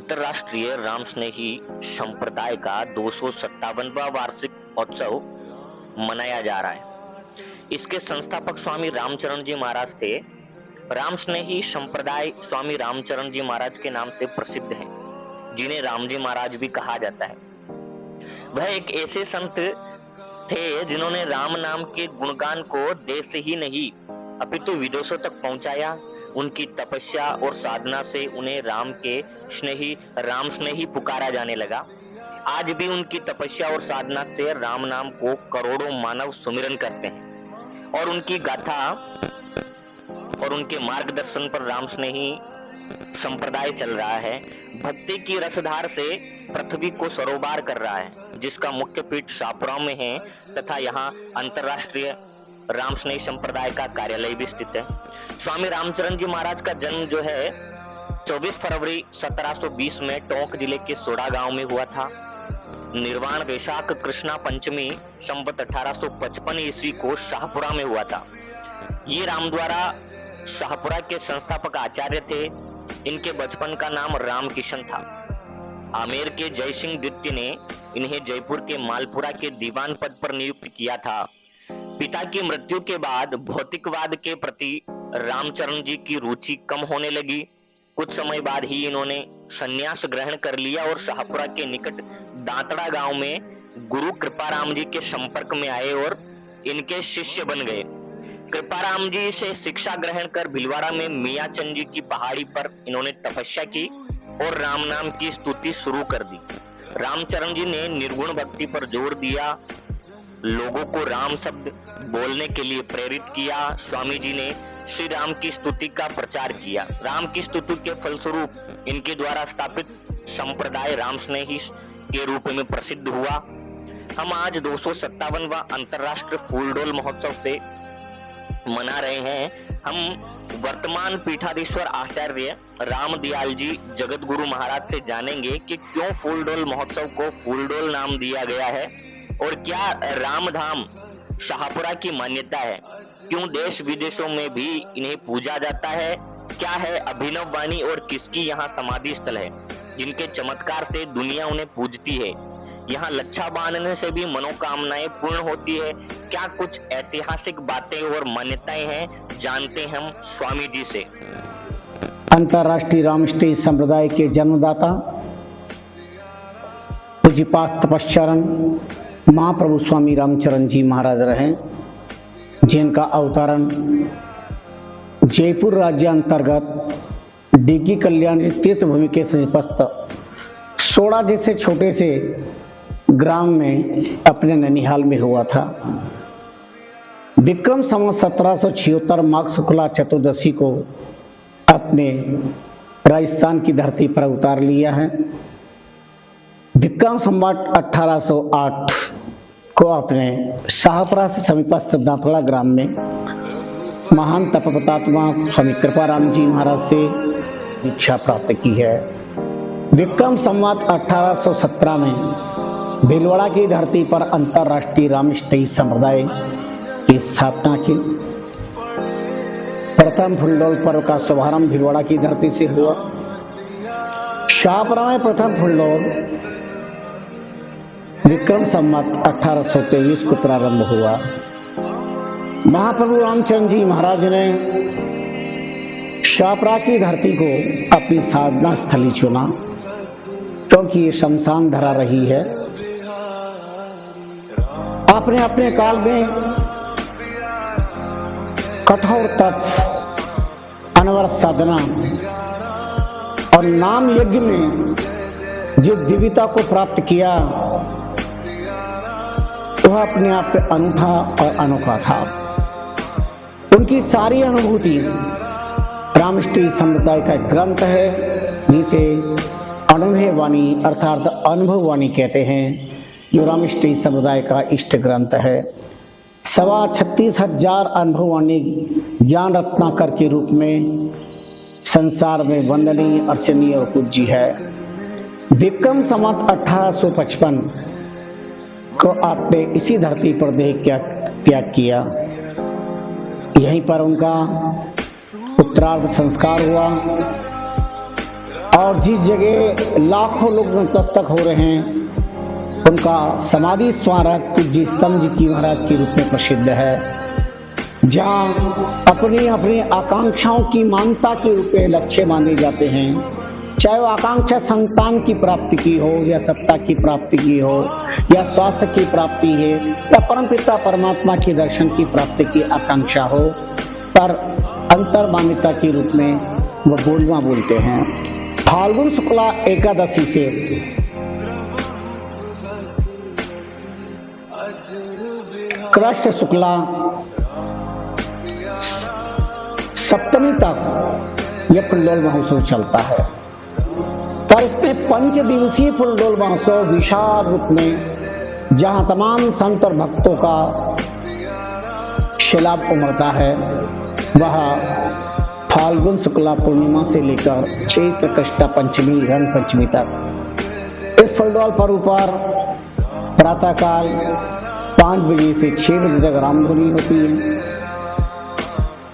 अंतर्राष्ट्रीय राम स्नेही संप्रदाय का 257वां वार्षिक उत्सव मनाया जा रहा है। इसके संस्थापक स्वामी रामचरण जी महाराज थे। राम स्नेही संप्रदाय स्वामी रामचरण जी महाराज के नाम से प्रसिद्ध है, जिन्हें राम जी महाराज भी कहा जाता है। वह एक ऐसे संत थे जिन्होंने राम नाम के गुणगान को देश ही नहीं अपितु विदेशों तक पहुंचाया। उनकी तपस्या और साधना से उन्हें राम स्नेही पुकारा जाने लगा। आज भी उनकी तपस्या और साधना से राम नाम को करोड़ों मानव सुमिरन करते हैं और उनकी गाथा और उनके मार्गदर्शन पर राम स्नेही संप्रदाय चल रहा है। भक्ति की रसधार से पृथ्वी को सरोबार कर रहा है, जिसका मुख्य पीठ शाहपुरा में है तथा यहाँ अंतर्राष्ट्रीय राम स्नेही संप्रदाय का कार्यालय भी स्थित है। स्वामी रामचरण जी महाराज का जन्म जो है 24 फरवरी 1720 में टोंक जिले के सोडा गांव में हुआ था। निर्वाण वैशाख कृष्णा पंचमी संवत 1855 ईस्वी को शाहपुरा में हुआ था। ये रामद्वारा शाहपुरा के संस्थापक आचार्य थे। इनके बचपन का नाम राम किशन था। आमेर के जय सिंह द्वितीय ने इन्हें जयपुर के मालपुरा के दीवान पद पर नियुक्त किया था। पिता की मृत्यु के बाद भौतिकवाद के प्रति रामचरण जी की रुचि कम होने लगी। कुछ समय बाद ही इन्होंने संन्यास ग्रहण कर लिया और शाहपुरा के निकट दांतड़ा गांव में गुरु कृपाराम जी के संपर्क में आए और इनके शिष्य बन गए। कृपाराम जी से शिक्षा ग्रहण कर भिलवाड़ा में मियाँ चंद जी की पहाड़ी पर इन्होंने तपस्या की और राम नाम की स्तुति शुरू कर दी। रामचरण जी ने निर्गुण भक्ति पर जोर दिया, लोगों को राम शब्द बोलने के लिए प्रेरित किया। स्वामी जी ने श्री राम की स्तुति का प्रचार किया। राम की स्तुति के फलस्वरूप इनके द्वारा स्थापित संप्रदाय राम स्नेही के रूप में प्रसिद्ध हुआ। हम आज 257वां अंतर्राष्ट्रीय फूलडोल महोत्सव से मना रहे हैं। हम वर्तमान पीठाधीश्वर आचार्य राम दयाल जी जगतगुरु महाराज से जानेंगे कि क्यों फूलडोल महोत्सव को फूलडोल नाम दिया गया है और क्या रामधाम शाहपुरा की मान्यता है, क्यों देश विदेशों में भी इन्हें पूजा जाता है, क्या है अभिनव वाणी और किसकी यहाँ समाधि स्थल है जिनके चमत्कार से दुनिया उन्हें पूजती है। यहाँ लच्छा बांधने से भी मनोकामनाएं पूर्ण होती है। क्या कुछ ऐतिहासिक बातें और मान्यताएं हैं, जानते हैं हम स्वामी जी से। अंतर्राष्ट्रीय राम स्नेही संप्रदाय के जन्मदाता पूज्यपाद तपश्चरण महाप्रभु स्वामी रामचरण जी महाराज रहे, जिनका अवतरण जयपुर राज्य अंतर्गत डिग्गी कल्याण तीर्थ भूमि के समीपस्थ सोडा जैसे छोटे से ग्राम में अपने ननिहाल में हुआ था। विक्रम संवत 1776 माघ शुक्ला चतुर्दशी को अपने राजस्थान की धरती पर उतार लिया है। विक्रम संवत 1808 को अपने शाहपुरा से समीपस्थ दांतड़ा ग्राम में महान तपस्यात्मा स्वामी कृपाराम जी महाराज से दीक्षा प्राप्त की है। विक्रम संवत 1817 में भिलवाड़ा की धरती पर अंतर्राष्ट्रीय राम स्नेही संप्रदाय की स्थापना की। प्रथम फूलडोल पर्व का शुभारंभ भिलवाड़ा की धरती से हुआ। शाहपुरा में प्रथम फूलडोल विक्रम संवत 1823 को प्रारंभ हुआ। महाप्रभु रामचंद्र जी महाराज ने शाहपुरा की धरती को अपनी साधना स्थली चुना, क्योंकि ये शमशान धरा रही है। आपने अपने काल में कठोर तप, अनवर साधना और नाम यज्ञ में जो दिव्यता को प्राप्त किया, वह अपने आप पे अनूठा और अनोखा था। उनकी सारी अनुभूति राम स्नेही संप्रदाय का ग्रंथ है, जिसे अनुभव वाणी अर्थात अनुभव वाणी कहते हैं, जो राम स्नेही संप्रदाय का इष्ट ग्रंथ है। 36,000 अनुभव वाणी ज्ञान रत्नाकर के रूप में संसार में वंदनीय, अर्चनीय और पूज्य है। विक्रम संवत 1855 को आपने इसी धरती पर देह त्याग किया। यहीं पर उनका उत्तरार्ध संस्कार हुआ और जिस जगह लाखों लोग नतमस्तक हो रहे हैं उनका समाधि स्मारक पूज्य स्तंभ जी की महाराज के रूप में प्रसिद्ध है, जहाँ अपनी अपनी आकांक्षाओं की मानता के रूप में लक्ष्य माने जाते हैं, चाहे वो आकांक्षा संतान की प्राप्ति की हो या सत्ता की प्राप्ति की हो या स्वास्थ्य की प्राप्ति है या परमपिता परमात्मा के दर्शन की प्राप्ति की आकांक्षा हो, पर अंतर मान्यता के रूप में वो बोलवा बोलते हैं। फाल्गुन शुक्ला एकादशी से कृष्ण शुक्ला सप्तमी तक यह फुल्लोल महोत्सव चलता है, पर इसमें 5 दिवसीय फुल्लोल महोत्सव विशाल रूप में जहां तमाम संत और भक्तों का सैलाब उमड़ता है, वह फाल्गुन शुक्ला पूर्णिमा से लेकर चैत्र कृष्ण पंचमी रंग पंचमी तक इस फुल्लोल पर्व पर प्रातःकाल 5 बजे से 6 बजे तक रामधुनी होती है,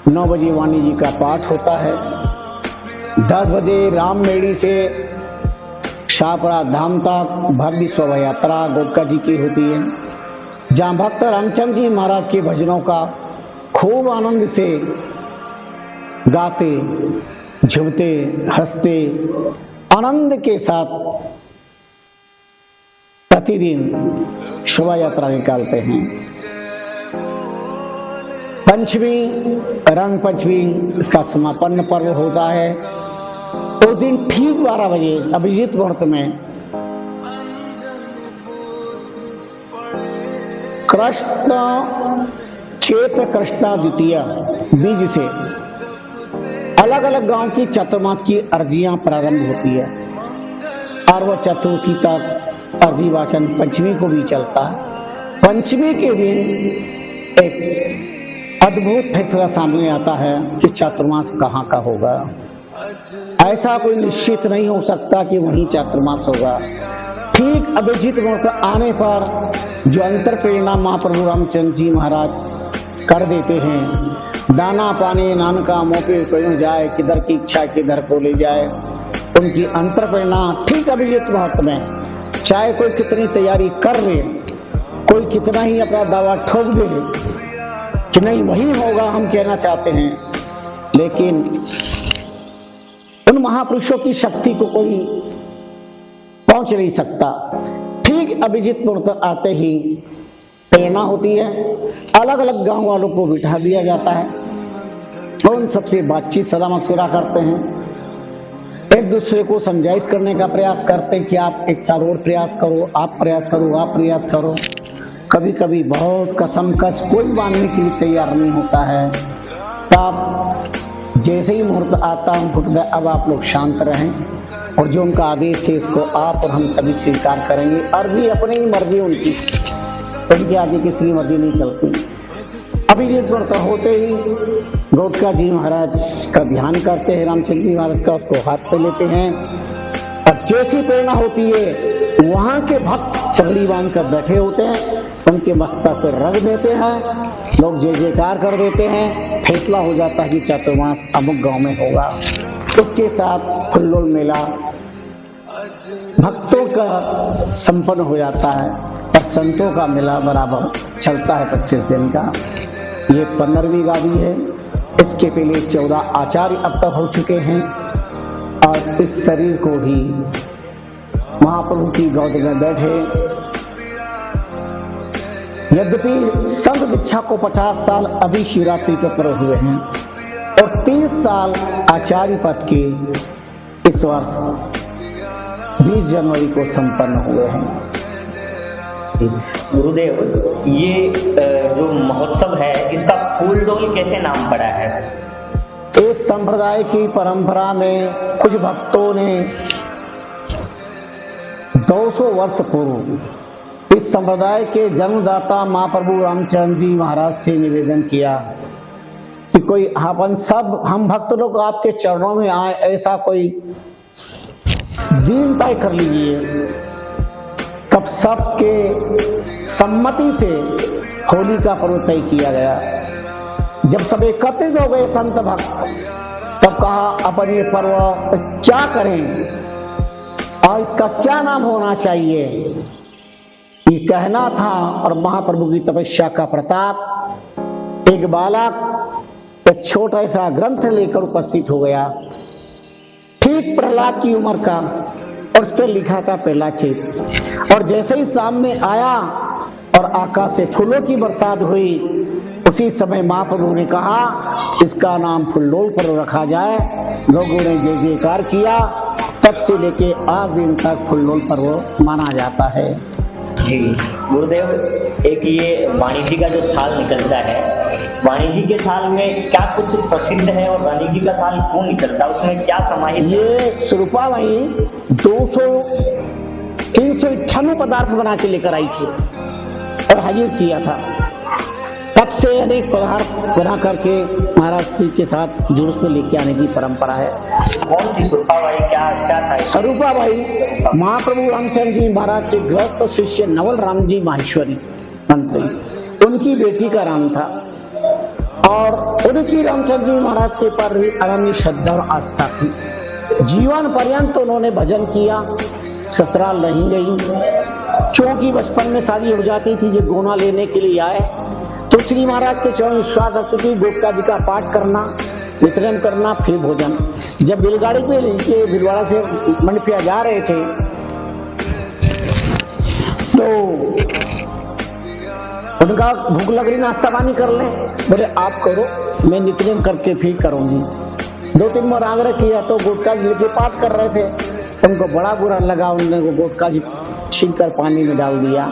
9 बजे वाणी जी का पाठ होता है, 10 बजे राममेड़ी से शाहपुरा धाम तक भव्य शोभा यात्रा गोरखा जी की होती है, जहाँ भक्त रामचंद्र जी महाराज के भजनों का खूब आनंद से गाते झूमते हंसते आनंद के साथ प्रतिदिन शोभा यात्रा निकालते हैं। पंचमी रंग पंचमी इसका समापन पर्व होता है। उस दिन ठीक 12 बजे अभिजीत मुहूर्त में कृष्ण चैत्र कृष्णा द्वितीया बीज से अलग अलग गांव की चातुर्मास की अर्जियां प्रारंभ होती है और वह चतुर्थी तक अर्जी वाचन पंचमी को भी चलता है। पंचमी के दिन एक अद्भुत फैसला सामने आता है कि चातुर्मास कहाँ का होगा। ऐसा कोई निश्चित नहीं हो सकता कि वहीं चातुर्मास होगा। ठीक अभिजीत मुहूर्त आने पर जो अंतर प्रेरणा महाप्रभु रामचंद्र जी महाराज कर देते हैं, दाना पानी नानका मोपे क्यों जाए, किधर की इच्छा किधर को ले जाए, उनकी अंतर प्रेरणा ठीक अभिजीत मुहूर्त में चाहे कोई कितनी तैयारी कर ले, कोई कितना ही अपना दावा ठोक दे कि नहीं वही होगा हम कहना चाहते हैं, लेकिन उन महापुरुषों की शक्ति को कोई पहुंच नहीं सकता। ठीक अभिजीत मुहूर्त आते ही प्रेरणा होती है, अलग अलग गांव वालों को बिठा दिया जाता है और उन सबसे बातचीत सलाह मशवरा करते हैं, एक दूसरे को समझाइश करने का प्रयास करते हैं कि आप एक साल और प्रयास करो, आप प्रयास करो, आप प्रयास करो। कभी कभी बहुत कसमकश कोई मानने के लिए तैयार नहीं होता है, तब जैसे ही मुहूर्त आता है उनको कहते हैं अब आप लोग शांत रहें और जो उनका आदेश है उसको आप और हम सभी स्वीकार करेंगे। अर्जी अपनी ही मर्जी उनकी आगे किसी की मर्जी नहीं चलती। अभिजीत मुहूर्त होते ही गोरखा जी महाराज का ध्यान करते हैं, रामचंद्र जी महाराज का उसको हाथ पे लेते हैं और जैसी प्रेरणा होती है वहाँ के भक्त पगड़ी बांध कर बैठे होते हैं, उनके मस्तक पर रख देते हैं, लोग जय जयकार कर देते हैं। फैसला हो जाता है कि चातुर्मास अमुक गांव में होगा। उसके साथ फुल्लोल मेला भक्तों का संपन्न हो जाता है और संतों का मेला बराबर चलता है 25 दिन का। ये 15वीं गादी है। इसके पहले 14 आचार्य अब तक हो चुके हैं और इस शरीर को ही महाप्रभु की गोद में बैठे, यद्यपि संत दीक्षा को 50 साल अभी शिवरात्रि पर पूरे हुए हैं और 30 साल आचार्य पद के इस वर्ष 20 जनवरी को संपन्न हुए हैं। गुरुदेव, ये जो महोत्सव है इसका फूलडोल कैसे नाम पड़ा है? इस संप्रदाय की परंपरा में कुछ भक्तों ने 200 वर्ष पूर्व इस संप्रदाय के जन्मदाता महाप्रभु रामचंद्र जी महाराज से निवेदन किया कि कोई हम भक्त लोग आपके चरणों में आए, ऐसा कोई दिन तय कर लीजिए। तब सबके सम्मति से होली का पर्व तय किया गया। जब सब एकत्रित हो गए संत भक्त, तब कहा अपन ये पर्व क्या करें और इसका क्या नाम होना चाहिए, ये कहना था। और महाप्रभु की तपस्या का प्रताप, एक बालक एक छोटा सा ग्रंथ लेकर उपस्थित हो गया, ठीक प्रहलाद की उम्र का, और उस पर लिखा था पहला चेत। और जैसे ही सामने आया और आकाश से फूलों की बरसात हुई, उसी समय महाप्रभु ने कहा इसका नाम फुल्लोल पर्व रखा जाए। लोगों ने जय जयकार किया, तब से लेके आज दिन तक फुल्लोल पर्व माना जाता है। जी गुरुदेव, एक ये वाणी जी का जो थाल निकलता है, वाणी जी के थाल में क्या कुछ प्रसिद्ध है और वाणी जी का थाल क्यों निकलता है, उसमें क्या समाहित है? ये स्वरूपा वही 398 पदार्थ बना के लेकर आई थी और हाजिर किया था। तब से अनेक पदार्थ बना करके महाराज श्री के साथ जुलूस में लेके आने की परंपरा है। कौन थी स्वरूपा भाई, क्या था? स्वरूपा भाई महाप्रभु रामचंद्र जी महाराज के गृहस्थ शिष्य नवल राम जी माहेश्वरी मंत्री, उनकी बेटी का नाम था। और उनकी रामचंद्र जी महाराज के पर अनन्य श्रद्धा और आस्था थी। जीवन पर्यंत उन्होंने भजन किया, ससुराल नहीं गई, क्योंकि बचपन में शादी हो जाती थी। जब गोना लेने के लिए आए तो श्री महाराज के चरण विश्वास रखते थे, गोपका जी का पाठ करना, वितरण करना, फिर भोजन। जब बैलगाड़ी पे लेके भिलवाड़ा से मंडपिया जा रहे थे तो उनका भूख लग रही, नाश्ता पानी कर लें। बोले आप करो, मैं नित्यनेम करके फिर करूंगी। 2-3 बार आग्रह किया तो गोटका जी लेके पाठ कर रहे थे, उनको बड़ा बुरा लगा। उन्होंने वो गोटका जी छीन कर पानी में डाल दिया।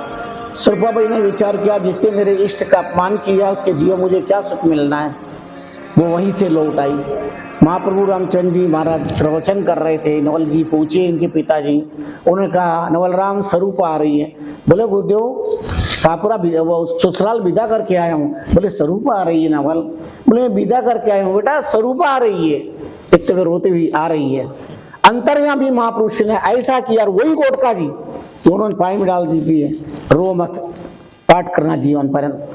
स्वरूपा भाई ने विचार किया, जिसने मेरे इष्ट का अपमान किया उसके जीवन मुझे क्या सुख मिलना है। वो वहीं से लौट आई। महाप्रभु रामचंद्र जी महाराज प्रवचन कर रहे थे, नवल जी पूछे इनके पिताजी, उन्होंने कहा नवल राम स्वरूपा आ रही है। बोले गुरुदेव सापुरा ससुराल विदा करके आया हूँ। बोले स्वरूपा आ रही है नवल? बोले विदा करके आया हूँ। बेटा स्वरूपा आ रही है, इतने रोते हुई आ रही है। अंतर्यामी भी महापुरुष ने ऐसा किया, वही गोटका जी उन्होंने पानी में डाल दी है, रो मत, पाठ करना जीवन पर्यंत।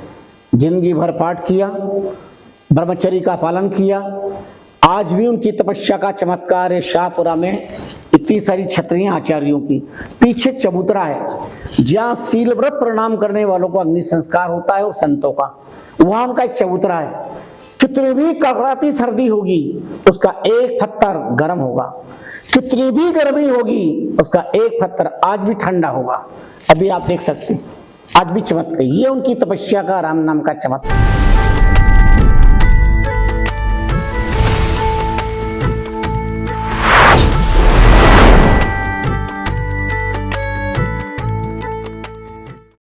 जिंदगी भर पाठ किया, ब्रह्मचर्य का पालन किया। आज भी उनकी तपस्या का चमत्कार है। शाहपुरा में इतनी सारी छतरियां आचार्यों की, पीछे चबूतरा है जहाँ शील व्रत प्रणाम करने वालों को अग्नि संस्कार होता है और संतों का, वहां उनका एक चबूतरा है। कितनी भी कड़कड़ाती सर्दी होगी उसका एक पत्थर गर्म होगा, कितनी भी गर्मी होगी उसका एक पत्थर आज भी ठंडा होगा। अभी आप देख सकते हैं आज भी चमत्कार, ये उनकी तपस्या का राम नाम का चमत्कार।